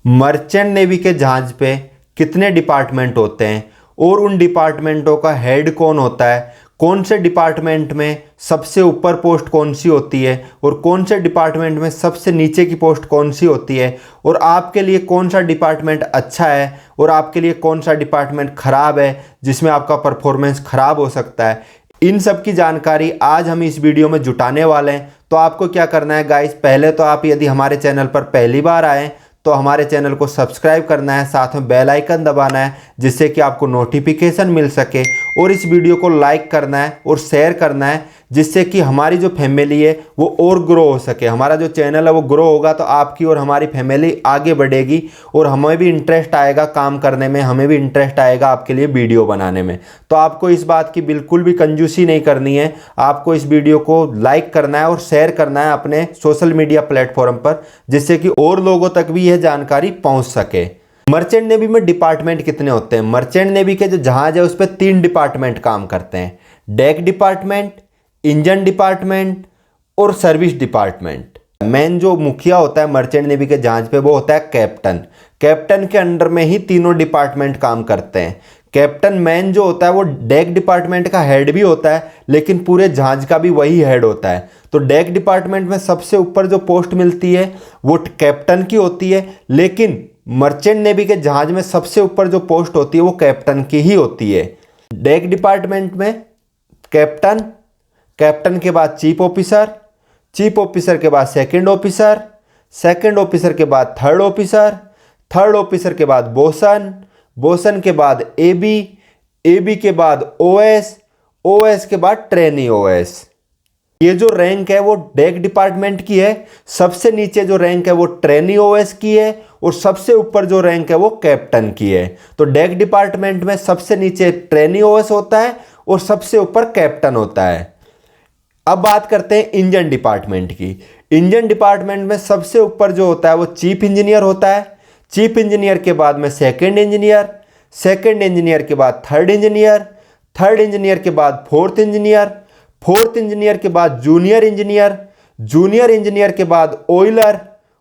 Merchant navy के जहाज पे कितने डिपार्टमेंट होते हैं और उन डिपार्टमेंटों का हेड कौन होता है, कौन से डिपार्टमेंट में सबसे ऊपर पोस्ट कौन सी होती है और कौन से डिपार्टमेंट में सबसे नीचे की पोस्ट कौन सी होती है, और आपके लिए कौन सा डिपार्टमेंट अच्छा है और आपके लिए कौन सा डिपार्टमेंट ख़राब है जिसमें आपका परफॉर्मेंस ख़राब हो सकता है, इन सब की जानकारी आज हम इस वीडियो में जुटाने वाले हैं। तो आपको क्या करना है गाइस, पहले तो आप यदि हमारे चैनल पर पहली बार आएँ तो हमारे चैनल को सब्सक्राइब करना है, साथ में बेल आइकन दबाना है जिससे कि आपको नोटिफिकेशन मिल सके, और इस वीडियो को लाइक करना है और शेयर करना है जिससे कि हमारी जो फैमिली है वो और ग्रो हो सके। हमारा जो चैनल है वो ग्रो होगा तो आपकी और हमारी फैमिली आगे बढ़ेगी और हमें भी इंटरेस्ट आएगा काम करने में, हमें भी इंटरेस्ट आएगा आपके लिए वीडियो बनाने में। तो आपको इस बात की बिल्कुल भी कंजूसी नहीं करनी है, आपको इस वीडियो को लाइक करना है और शेयर करना है अपने सोशल मीडिया प्लेटफॉर्म पर जिससे कि और लोगों तक भी यह जानकारी पहुंच सके। मर्चेंट नेवी में डिपार्टमेंट कितने होते हैं? मर्चेंट नेवी के जो जहाज है उस पर 3 डिपार्टमेंट काम करते हैं, डेक डिपार्टमेंट, इंजन डिपार्टमेंट और सर्विस डिपार्टमेंट। मेन जो मुखिया होता है मर्चेंट नेवी के जहाज पे वो होता है कैप्टन। कैप्टन के अंडर में ही तीनों डिपार्टमेंट काम करते हैं। कैप्टन मेन जो होता है वो डेक डिपार्टमेंट का हेड भी होता है लेकिन पूरे जहाज का भी वही हेड होता है। तो डेक डिपार्टमेंट में सबसे ऊपर जो पोस्ट मिलती है वो कैप्टन की होती है, लेकिन मर्चेंट नेवी के जहाज में सबसे ऊपर जो पोस्ट होती है वो कैप्टन की ही होती है। डेक डिपार्टमेंट में कैप्टन, कैप्टन के बाद चीफ ऑफिसर, चीफ ऑफिसर के बाद सेकंड ऑफिसर, सेकंड ऑफिसर के बाद थर्ड ऑफिसर, थर्ड ऑफिसर के बाद बोसन, बोसन के बाद एबी, एबी के बाद ओएस, ओएस के बाद ट्रेनी ओएस। ये जो रैंक है वो डेक डिपार्टमेंट की है, सबसे नीचे जो रैंक है वो ट्रेनी ओएस की है और सबसे ऊपर जो रैंक है वो कैप्टन की है। तो डेक डिपार्टमेंट में सबसे नीचे ट्रेनी ओएस होता है और सबसे ऊपर कैप्टन होता है। अब बात करते हैं इंजन डिपार्टमेंट की। इंजन डिपार्टमेंट में सबसे ऊपर जो होता है वो चीफ इंजीनियर होता है, चीफ इंजीनियर के बाद में सेकंड इंजीनियर, सेकंड इंजीनियर के बाद थर्ड इंजीनियर, थर्ड इंजीनियर के बाद फोर्थ इंजीनियर, फोर्थ इंजीनियर के बाद जूनियर इंजीनियर, जूनियर इंजीनियर के बाद ऑयलर,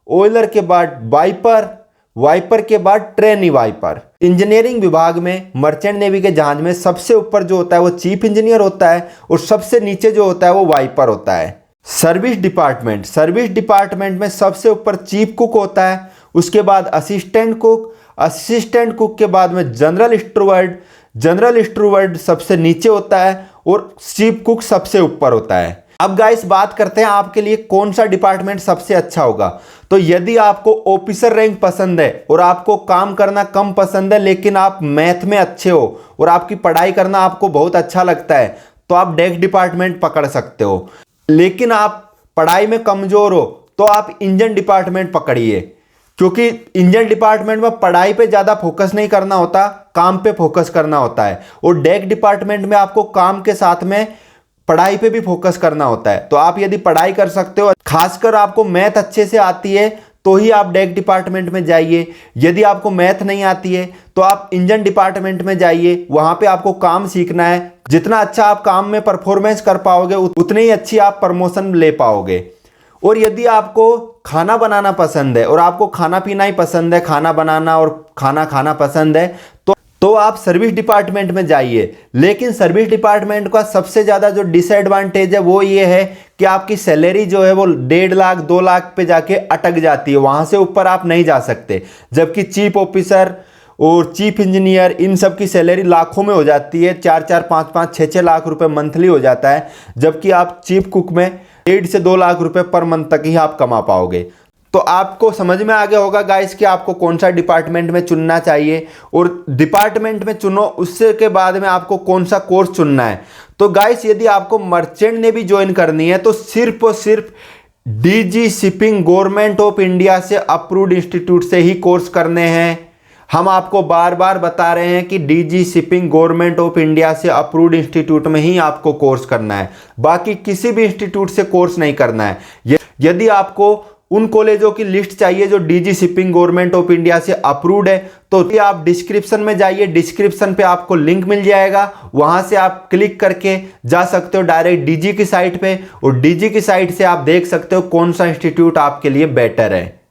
ऑयलर के बाद वाइपर, वाइपर के बाद ट्रेनी वाइपर। इंजीनियरिंग विभाग में मर्चेंट नेवी के जहाज में सबसे ऊपर जो होता है वो चीफ इंजीनियर होता है और सबसे नीचे जो होता है वो वाइपर होता है। सर्विस डिपार्टमेंट, सर्विस डिपार्टमेंट में सबसे ऊपर चीफ कुक होता है, उसके बाद असिस्टेंट कुक, असिस्टेंट कुक के बाद में जनरल स्टूवर्ड, जनरल स्टूवर्ड सबसे नीचे होता है और चीफ कुक सबसे ऊपर होता है। अब गाइस बात करते हैं आपके लिए कौन सा डिपार्टमेंट सबसे अच्छा होगा। तो यदि आपको ऑफिसर रैंक पसंद है और आपको काम करना कम पसंद है लेकिन आप मैथ में अच्छे हो और आपकी पढ़ाई करना आपको बहुत अच्छा लगता है तो आप डेक डिपार्टमेंट पकड़ सकते हो। लेकिन आप पढ़ाई में कमजोर हो तो आप इंजन डिपार्टमेंट पकड़िए, क्योंकि इंजन डिपार्टमेंट में पढ़ाई पे ज़्यादा फोकस नहीं करना होता, काम पे फोकस करना होता है, और डेक डिपार्टमेंट में आपको काम के साथ में पढ़ाई पे भी फोकस करना होता है। तो आप यदि पढ़ाई कर सकते हो, खासकर आपको मैथ अच्छे से आती है तो ही आप डेक डिपार्टमेंट में जाइए। यदि आपको मैथ नहीं आती है तो आप इंजन डिपार्टमेंट में जाइए, वहाँ पे आपको काम सीखना है। जितना अच्छा आप काम में परफॉर्मेंस कर पाओगे उतनी ही अच्छी आप प्रमोशन ले पाओगे। और यदि आपको खाना बनाना पसंद है और आपको खाना पीना ही पसंद है, खाना बनाना और खाना खाना पसंद है तो आप सर्विस डिपार्टमेंट में जाइए। लेकिन सर्विस डिपार्टमेंट का सबसे ज़्यादा जो डिसएडवांटेज है वो ये है कि आपकी सैलरी जो है वो 1.5 लाख 2 लाख पे जाके अटक जाती है, वहाँ से ऊपर आप नहीं जा सकते। जबकि चीफ ऑफिसर और चीफ इंजीनियर इन सब की सैलरी लाखों में हो जाती है, 4-4 5-5 6-6 लाख रुपए मंथली हो जाता है, जबकि आप चीफ कुक में 1.5 से 2 लाख रुपए पर मंथ तक ही आप कमा पाओगे। तो आपको समझ में आ गया होगा गाइस कि आपको कौन सा डिपार्टमेंट में चुनना चाहिए, और डिपार्टमेंट में चुनो उससे के बाद में आपको कौन सा कोर्स चुनना है। तो गाइस यदि आपको मर्चेंट नेवी ज्वाइन करनी है तो सिर्फ और सिर्फ DG shipping government of India से अप्रूव्ड इंस्टीट्यूट से ही कोर्स करने हैं। हम आपको बार बार बता रहे हैं कि DG shipping government of India से अप्रूव्ड इंस्टीट्यूट में ही आपको कोर्स करना है, बाकी किसी भी इंस्टीट्यूट से कोर्स नहीं करना है। यदि आपको उन कॉलेजों की लिस्ट चाहिए जो DG shipping government of India से अप्रूव्ड है तो आप डिस्क्रिप्शन में जाइए, डिस्क्रिप्शन पे आपको लिंक मिल जाएगा, वहां से आप क्लिक करके जा सकते हो डायरेक्ट डीजी की साइट पे, और डीजी की साइट से आप देख सकते हो कौन सा इंस्टीट्यूट आपके लिए बेटर है।